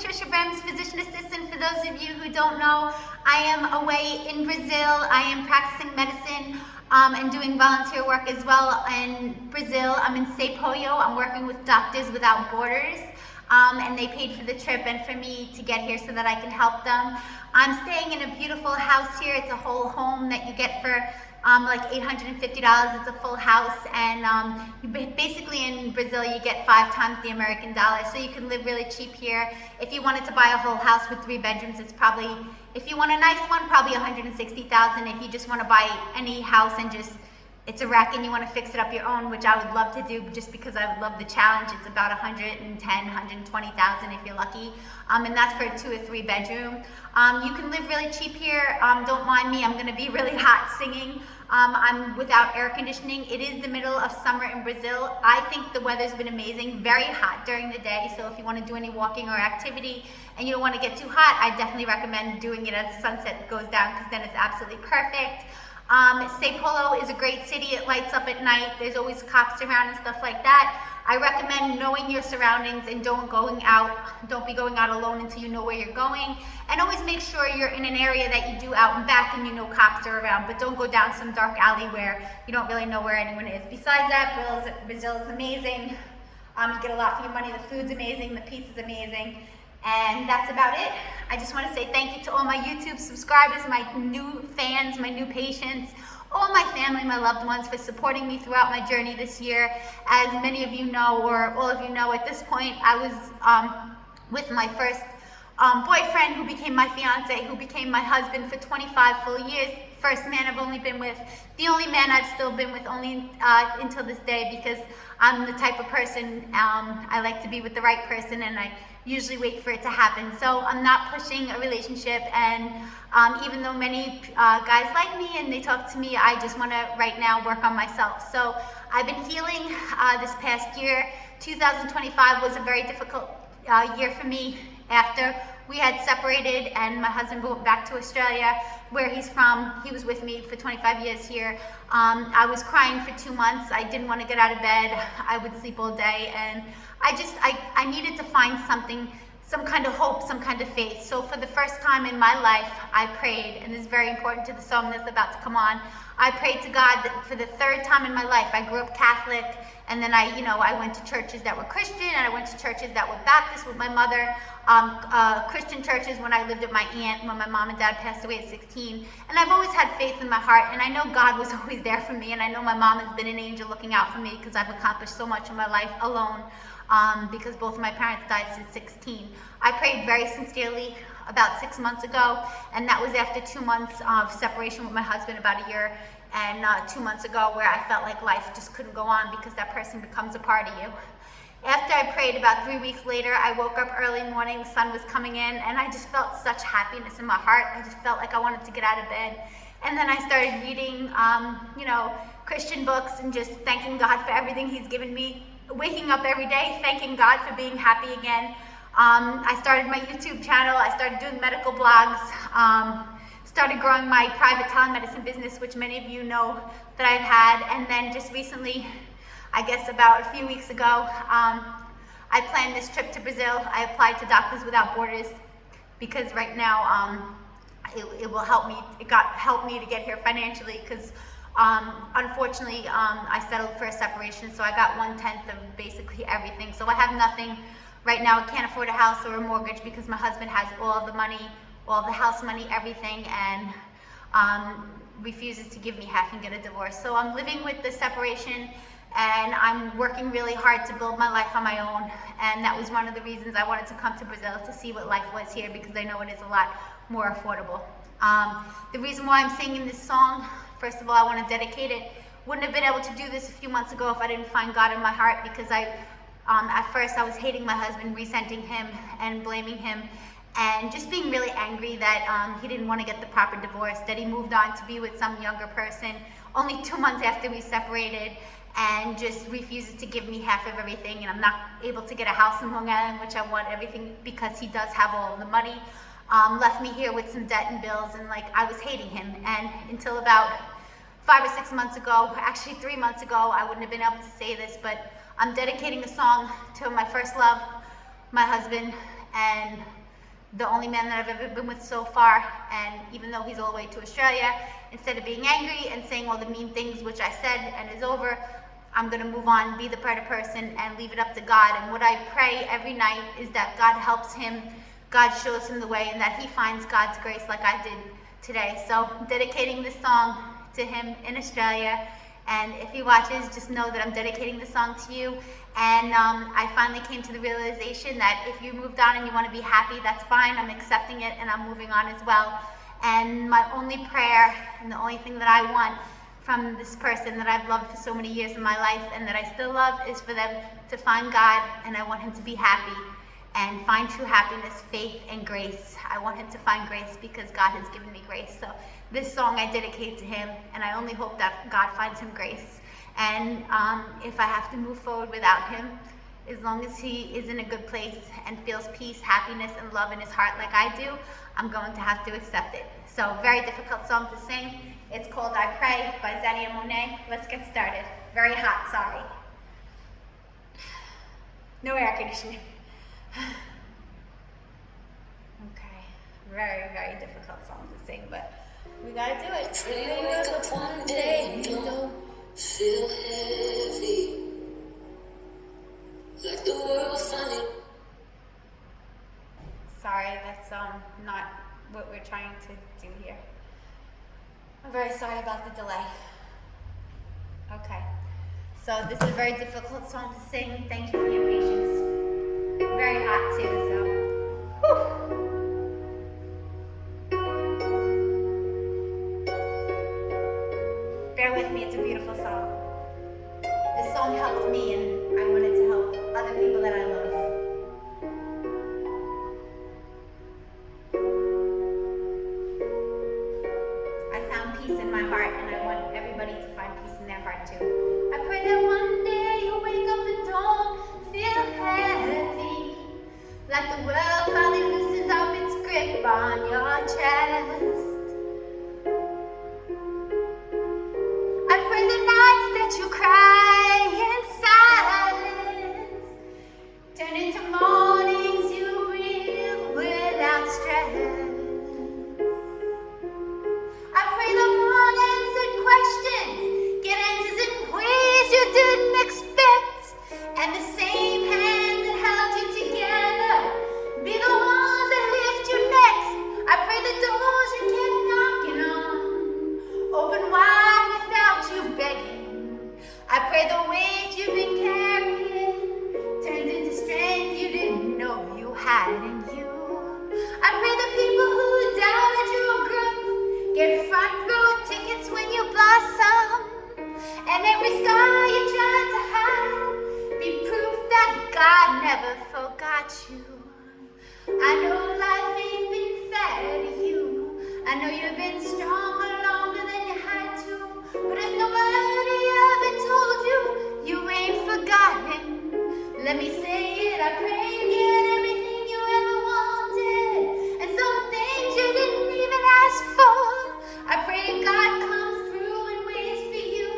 Patricia Brims, physician assistant. For those of you who don't know, I am away in Brazil. I am practicing medicine and doing volunteer work as well in Brazil. I'm in Sao Paulo. I'm working with Doctors Without Borders. And they paid for the trip and for me to get here so that I can help them. I'm staying in a beautiful house here. It's a whole home that you get for like $850. It's a full house, and basically in Brazil you get 5 times the American dollar, so you can live really cheap here. If you wanted to buy a whole house with 3 bedrooms, it's probably, if you want a nice one, probably $160,000. If you just want to buy any house and just, it's a wreck and you want to fix it up your own, which I would love to do just because I would love the challenge, it's about $110,000, $120,000 if you're lucky, and that's for a 2 or 3 bedroom. You can live really cheap here. Don't mind me, I'm going to be really hot singing. I'm without air conditioning. It is the middle of summer in Brazil. I think the weather's been amazing, very hot during the day, so if you want to do any walking or activity and you don't want to get too hot, I definitely recommend doing it as the sunset goes down, because then it's absolutely perfect. Sao Paulo is a great city. It lights up at night. There's always cops around and stuff like that. I recommend knowing your surroundings and don't be going out alone until you know where you're going. And always make sure you're in an area that you do out and back and you know cops are around, but don't go down some dark alley where you don't really know where anyone is. Besides that, Brazil is amazing. You get a lot for your money. The food's amazing. The pizza's amazing. And that's about it. I just want to say thank you to all my YouTube subscribers, my new fans, my new patients, all my family, my loved ones, for supporting me throughout my journey this year. As many of you know, or all of you know at this point, I was with my first boyfriend, who became my fiance, who became my husband for 25 full years. First man I've only been with, the only man I've still been with only until this day, because I'm the type of person, I like to be with the right person, and I usually wait for it to happen. So I'm not pushing a relationship, and even though many guys like me and they talk to me, I just want to right now work on myself. So I've been healing this past year. 2025 was a very difficult year for me. After we had separated and my husband went back to Australia, where he's from, he was with me for 25 years here. I was crying for 2 months. I didn't want to get out of bed. I would sleep all day, and I needed to find something, some kind of hope, some kind of faith. So for the first time in my life, I prayed, and this is very important to the song that's about to come on. I prayed to God that for the 3rd time in my life. I grew up Catholic, and then I went to churches that were Christian, and I went to churches that were Baptist with my mother, Christian churches when I lived with my aunt, when my mom and dad passed away at 16. And I've always had faith in my heart, and I know God was always there for me, and I know my mom has been an angel looking out for me, because I've accomplished so much in my life alone, because both of my parents died since 16. I prayed very sincerely about 6 months ago, and that was after 2 months of separation with my husband, about a year, and 2 months ago, where I felt like life just couldn't go on because that person becomes a part of you. After I prayed, about 3 weeks later, I woke up early morning, the sun was coming in, and I just felt such happiness in my heart. I just felt like I wanted to get out of bed. And then I started reading, Christian books, and just thanking God for everything He's given me. Waking up every day, thanking God for being happy again. I started my YouTube channel. I started doing medical blogs. Started growing my private telemedicine business, which many of you know that I've had. And then just recently, I guess about a few weeks ago, I planned this trip to Brazil. I applied to Doctors Without Borders because right now it will help me. It helped me to get here financially, because unfortunately I settled for a separation, so I got 1/10 of basically everything. So I have nothing right now. I can't afford a house or a mortgage because my husband has all the money, all the house money, everything, and refuses to give me half and get a divorce. So I'm living with the separation, and I'm working really hard to build my life on my own. And that was one of the reasons I wanted to come to Brazil, to see what life was here, because I know it is a lot more affordable. The reason why I'm singing this song, first of all, I want to dedicate it. Wouldn't have been able to do this a few months ago if I didn't find God in my heart, because at first I was hating my husband, resenting him and blaming him, and just being really angry that he didn't want to get the proper divorce, that he moved on to be with some younger person only 2 months after we separated, and just refuses to give me half of everything. And I'm not able to get a house in Long Island, which I want everything, because he does have all the money. Left me here with some debt and bills, and I was hating him. And until about 5 or 6 months ago, actually 3 months ago, I wouldn't have been able to say this, but I'm dedicating a song to my first love, my husband, and the only man that I've ever been with so far. And even though he's all the way to Australia, instead of being angry and saying all the mean things which I said and is over, I'm going to move on, be the better person, and leave it up to God. And what I pray every night is that God helps him, God shows him the way, and that he finds God's grace like I did today. So dedicating this song to him in Australia. And if he watches, just know that I'm dedicating this song to you. And I finally came to the realization that if you moved on and you want to be happy, that's fine. I'm accepting it and I'm moving on as well. And my only prayer and the only thing that I want from this person that I've loved for so many years in my life and that I still love is for them to find God, and I want him to be happy and find true happiness, faith, and grace. I want him to find grace because God has given me grace. So this song I dedicate to him, and I only hope that God finds him grace. And if I have to move forward without him, as long as he is in a good place and feels peace, happiness, and love in his heart like I do, I'm going to have to accept it. So very difficult song to sing. It's called I Pray by Zadia Monet. Let's get started. Very hot, sorry. No air conditioning. Okay, very, very difficult song to sing, but we gotta do it. Pray you wake up one day and don't feel heavy, like the world finally. Sorry, that's not what we're trying to do here. I'm very sorry about the delay. Okay, so this is a very difficult song to sing. Thank you for your patience. Very hot too, so. Whew. Bear with me, it's a beautiful song. This song helped me and I wanted to help other people that I love. Peace in my heart, and I want everybody to find peace in their heart too. I pray that one day you wake up and don't feel heavy, like the world finally loosened up its grip on your chest. I pray the nights that you cry in silence turn into mornings you breathe without stress. Didn't expect, and the same hands that held you together be the ones that lift you next. I pray the doors you kept knocking on open wide without you begging. I pray the weight you've been carrying turns into strength you didn't know you had in you. I pray the people who doubted your growth get front row tickets when you blossom. And every scar you tried to hide be proof that God never forgot you. I know life ain't been fair to you. I know you've been stronger longer than you had to. But if nobody ever told you, you ain't forgotten. Let me say it, I pray you get everything you ever wanted, and some things you didn't even ask for. I pray God comes through in ways for you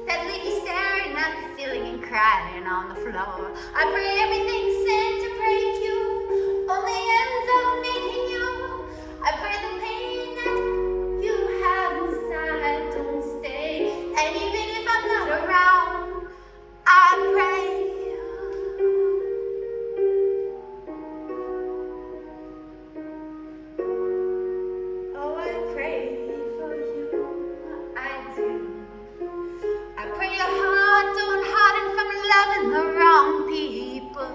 that leave you staring at the ceiling and crying on the floor. I pray everything sent to break you only ends up making you. I pray the pain that you have inside don't stay. And even if I'm not around, I pray. Oh, I pray for you. I do. I pray your heart don't harden from loving the wrong people.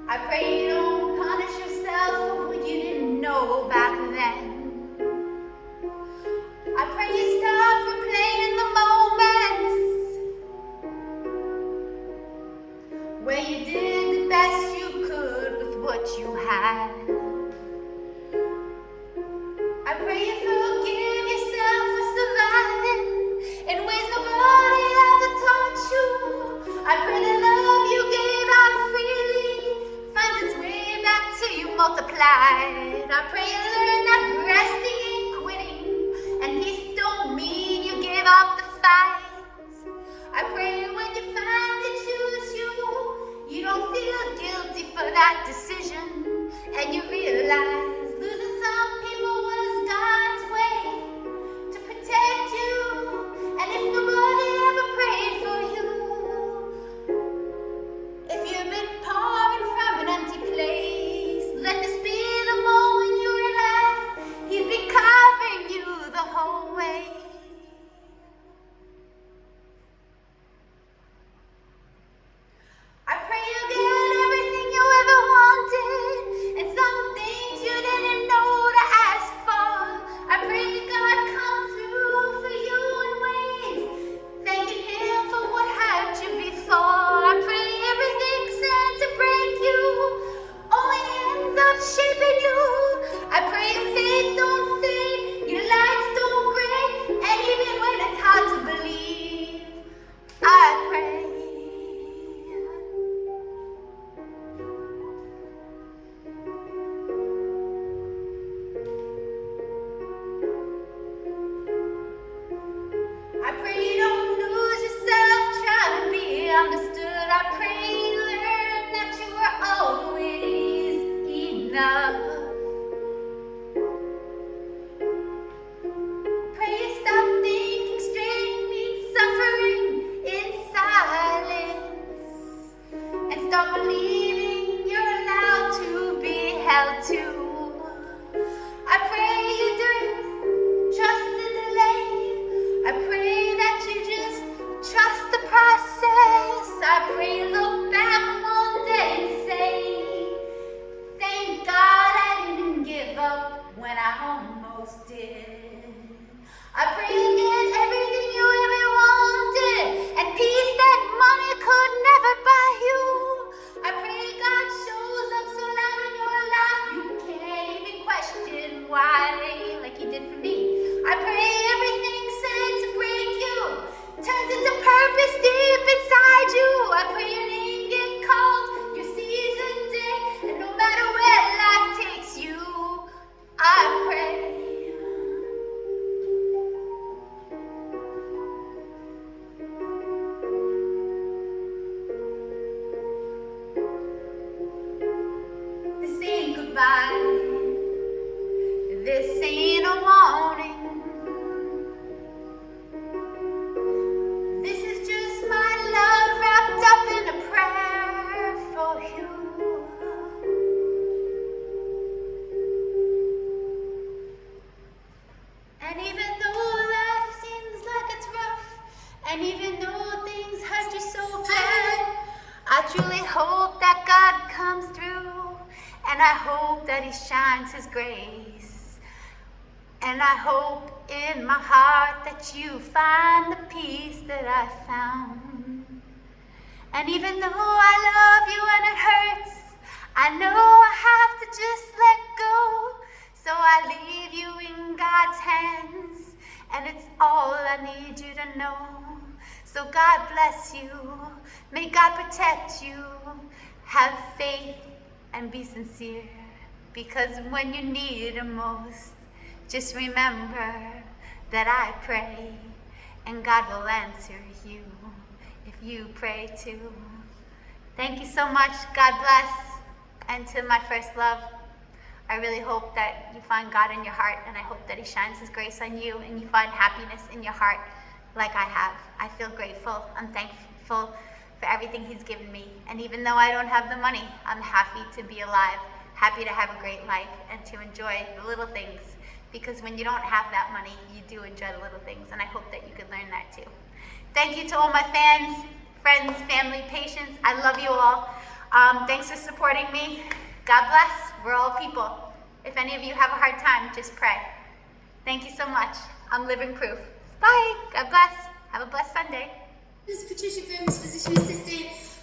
I pray you don't punish yourself for what you didn't know back then. I pray you stop replaying the moments where you did the best you could with what you had. I pray you forgive yourself for surviving in ways nobody ever taught you. I pray the love you gave out freely finds its way back to you multiplied. I pray you learn that resting ain't quitting, and peace don't mean you give up the fight. I pray when you finally choose you, you don't feel guilty for that decision, and you realize losing some people was God's way to protect you. And if nobody ever prayed for you, if you've been pouring from an empty place, let this be the moment you realize He's been covering you the whole way. I pray you get everything you ever wanted, and some things you didn't know to ask for. I pray God come through for you in ways, thanking Him for what hurt you before. I pray everything sent to break you only ends up shaping you. I pray your faith don't fade, your lights don't gray, and even when it's hard to believe, I pray. I pray you don't lose yourself trying to be understood. I pray you learn that you are always enough. Pray you stop thinking straight means suffering in silence, and stop believing you're allowed to be held to. I pray you do trust the delay. I pray that you just trust the process. I pray you look back one day and say, thank God I didn't give up when I almost did. I pray you get everything you ever wanted, and peace that money could never buy you. I pray God shows up so loud in your life you can't even question why, like He did for me. I pray everything sent to break you turns into purpose deep inside you. I pray your name get called, your season day, and no matter where life takes you, I pray. This ain't goodbye. This ain't a warning. This is just my love wrapped up in a prayer for you. And even though life seems like it's rough, and even though things hurt you so bad, I truly hope that God comes through, and I hope that He shines His grace. And I hope in my heart that you find the peace that I found. And even though I love you and it hurts, I know I have to just let go. So I leave you in God's hands, and it's all I need you to know. So God bless you. May God protect you. Have faith and be sincere, because when you need it most, just remember that I pray, and God will answer you if you pray too. Thank you so much. God bless. And to my first love, I really hope that you find God in your heart, and I hope that He shines His grace on you, and you find happiness in your heart like I have. I feel grateful. I'm thankful for everything He's given me. And even though I don't have the money, I'm happy to be alive, happy to have a great life, and to enjoy the little things. Because when you don't have that money, you do enjoy the little things, and I hope that you could learn that too. Thank you to all my fans, friends, family, patients. I love you all. Thanks for supporting me. God bless. We're all people. If any of you have a hard time, just pray. Thank you so much. I'm living proof. Bye. God bless. Have a blessed Sunday. This is Patricia Brims, physician assistant.